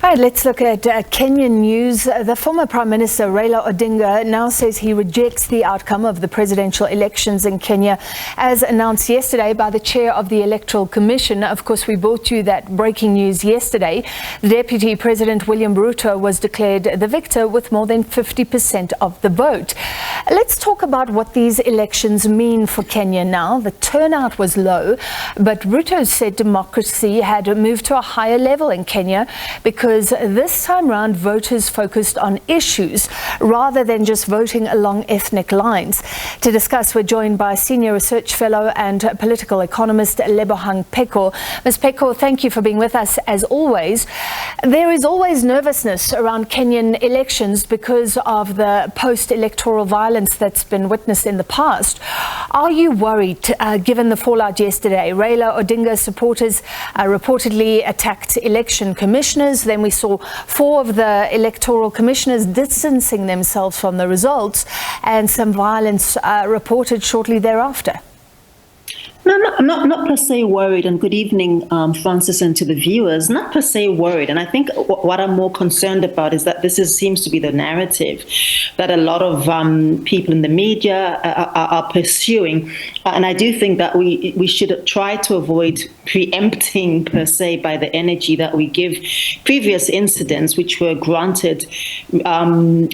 All right, let's look at Kenyan news. The former Prime Minister Raila Odinga now says he rejects the outcome of the presidential elections in Kenya, as announced yesterday by the chair of the Electoral Commission. Of course, we brought you that breaking news yesterday. The Deputy President William Ruto was declared the victor with more than 50% of the vote. Let's talk about what these elections mean for Kenya now. The turnout was low, but Ruto said democracy had moved to a higher level in Kenya because this time round voters focused on issues rather than just voting along ethnic lines. To discuss, we're joined by Senior Research Fellow and Political Economist Lebohang Pheko. Ms. Pheko, thank you for being with us as always. There is always nervousness around Kenyan elections because of the post-electoral violence that's been witnessed in the past. Are you worried, given the fallout yesterday? Raila Odinga supporters reportedly attacked election commissioners. Then we saw 4 of the electoral commissioners distancing themselves from the results, and some violence reported shortly thereafter. No, not per se worried, and good evening, Francis, and to the viewers. Not per se worried, and I think what I'm more concerned about is that seems to be the narrative that a lot of people in the media are pursuing, and I do think that we should try to avoid preempting per se by the energy that we give previous incidents, which were granted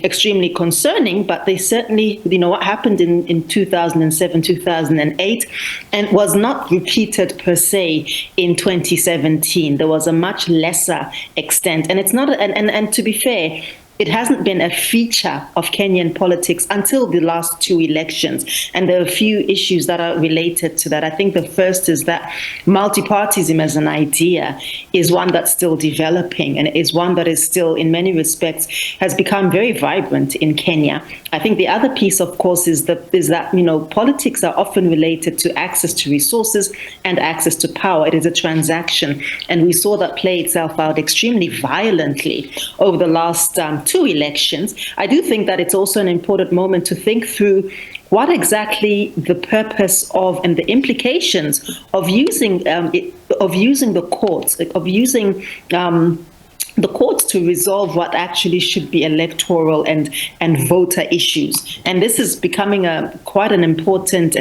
extremely concerning, but they certainly, what happened in 2007, 2008, and was not repeated per se in 2017. There was a much lesser extent, and it's not. And to be fair, it hasn't been a feature of Kenyan politics until the last 2 elections. And there are a few issues that are related to that. I think the first is that multipartyism as an idea is one that's still developing, and is one that is still, in many respects, has become very vibrant in Kenya. I think the other piece, of course, is that politics are often related to access to resources and access to power. It is a transaction, and we saw that play itself out extremely violently over the last 2 elections. I do think that it's also an important moment to think through what exactly the purpose of and the implications of using the courts, the courts to resolve what actually should be electoral and voter issues. And this is becoming quite an important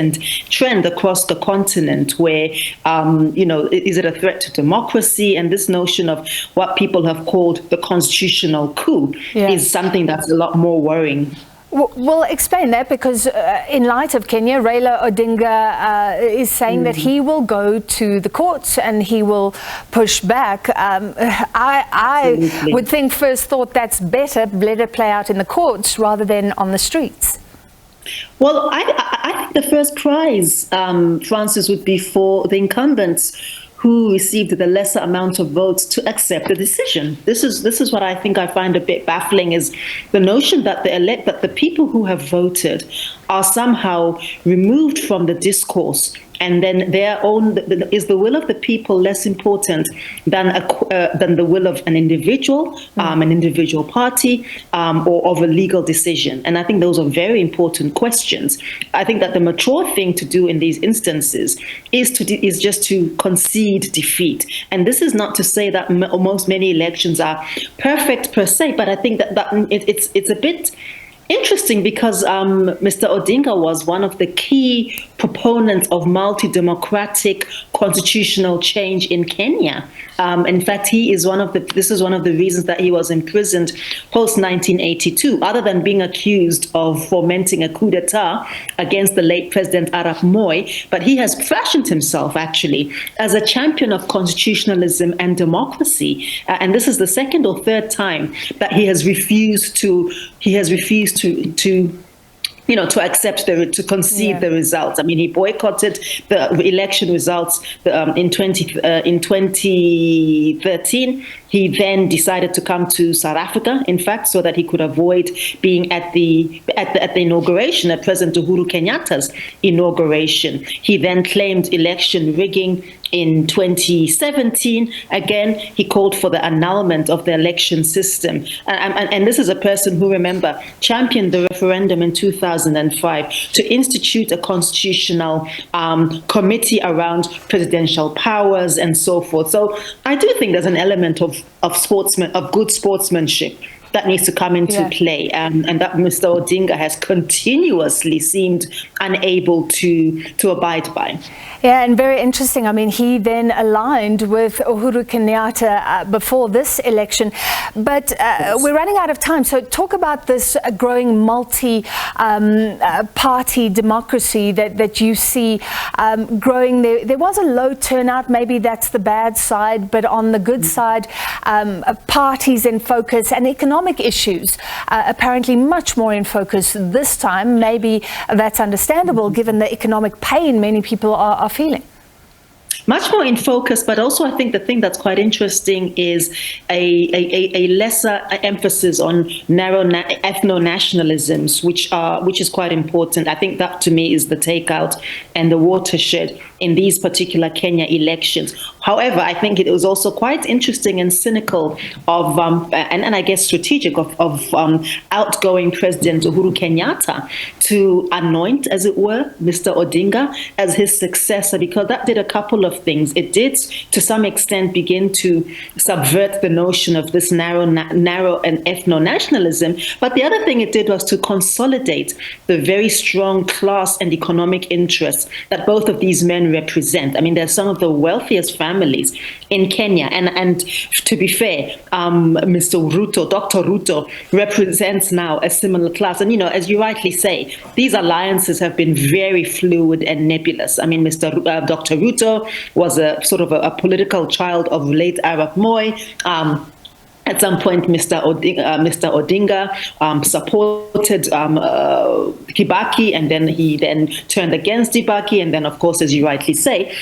trend across the continent where, is it a threat to democracy? And this notion of what people have called the constitutional coup is something that's a lot more worrying. Well, explain that, because in light of Kenya, Raila Odinga is saying that he will go to the courts and he will push back. I would think first thought that's better, let it play out in the courts rather than on the streets. Well, I think the first prize, Francis, would be for the incumbents who received the lesser amount of votes to accept the decision. This is what I think I find a bit baffling, is the notion that the people who have voted are somehow removed from the discourse, and then is the will of the people less important than the will of an individual, an individual party, or of a legal decision? And I think those are very important questions. I think that the mature thing to do in these instances is just to concede defeat. And this is not to say that many elections are perfect per se, but I think that it's a bit interesting because Mr. Odinga was one of the key proponents of multi-democratic constitutional change in Kenya. In fact, this is one of the reasons that he was imprisoned post-1982, other than being accused of fomenting a coup d'etat against the late President Arap Moi. But he has fashioned himself actually as a champion of constitutionalism and democracy. And this is the second or third time that he has refused to accept to concede the results. I mean, he boycotted the election results in 2013. He then decided to come to South Africa, in fact, so that he could avoid being at the inauguration, at President Uhuru Kenyatta's inauguration. He then claimed election rigging in 2017. Again, he called for the annulment of the election system. And this is a person who, remember, championed the referendum in 2005 to institute a constitutional committee around presidential powers and so forth. So I do think there's an element of good sportsmanship that needs to come into play, and that Mr. Odinga has continuously seemed unable to abide by. Yeah, and very interesting. I mean, he then aligned with Uhuru Kenyatta before this election, but we're running out of time. So talk about this growing multi-party democracy that you see growing. There was a low turnout. Maybe that's the bad side, but on the good side, parties in focus and economic issues apparently much more in focus this time. Maybe that's understandable given the economic pain many people are feeling. Much more in focus, but also I think the thing that's quite interesting is a lesser emphasis on narrow ethno-nationalisms, which is quite important. I think that to me is the takeout and the watershed in these particular Kenya elections. However, I think it was also quite interesting and cynical of, and I guess strategic of outgoing President Uhuru Kenyatta to anoint, as it were, Mr. Odinga as his successor, because that did a couple of things. It did, to some extent, begin to subvert the notion of this narrow and ethno-nationalism. But the other thing it did was to consolidate the very strong class and economic interests that both of these men represent. I mean, they're some of the wealthiest families in Kenya. And to be fair, Mr. Ruto, Dr. Ruto, represents now a similar class. And, you know, as you rightly say, these alliances have been very fluid and nebulous. I mean, Dr. Ruto was a sort of a political child of late Arap Moi. At some point, Mr. Odinga supported Kibaki, and then he turned against Kibaki, and then, of course, as you rightly say,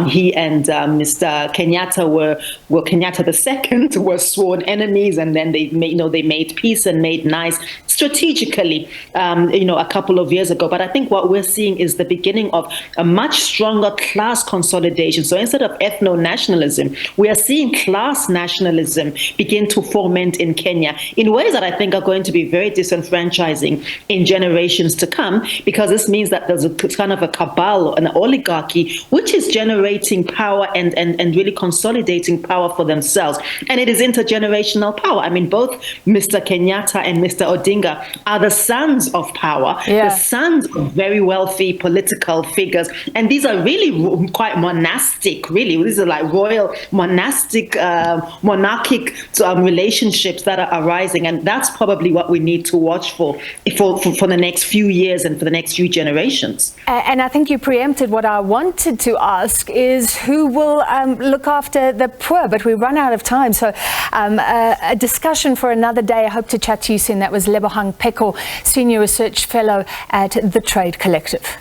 he and Mr. Kenyatta were Kenyatta II were sworn enemies, and then they made peace and made nice strategically, a couple of years ago. But I think what we're seeing is the beginning of a much stronger class consolidation. So instead of ethno-nationalism, we are seeing class nationalism begin to foment in Kenya in ways that I think are going to be very disenfranchising in generations to come, because this means that there's a kind of a cabal, an oligarchy, which is generating power and really consolidating power for themselves. And it is intergenerational power. I mean, both Mr. Kenyatta and Mr. Odinga are the sons of power, the sons of very wealthy political figures. And these are really quite monastic, really. These are like royal, monastic, monarchic relationships that are arising. And that's probably what we need to watch for the next few years and for the next few generations. And I think you preempted what I wanted to ask, is who will look after the poor? But we run out of time. So a discussion for another day. I hope to chat to you soon. That was Lebohang Pheko, Senior Research Fellow at the Trade Collective.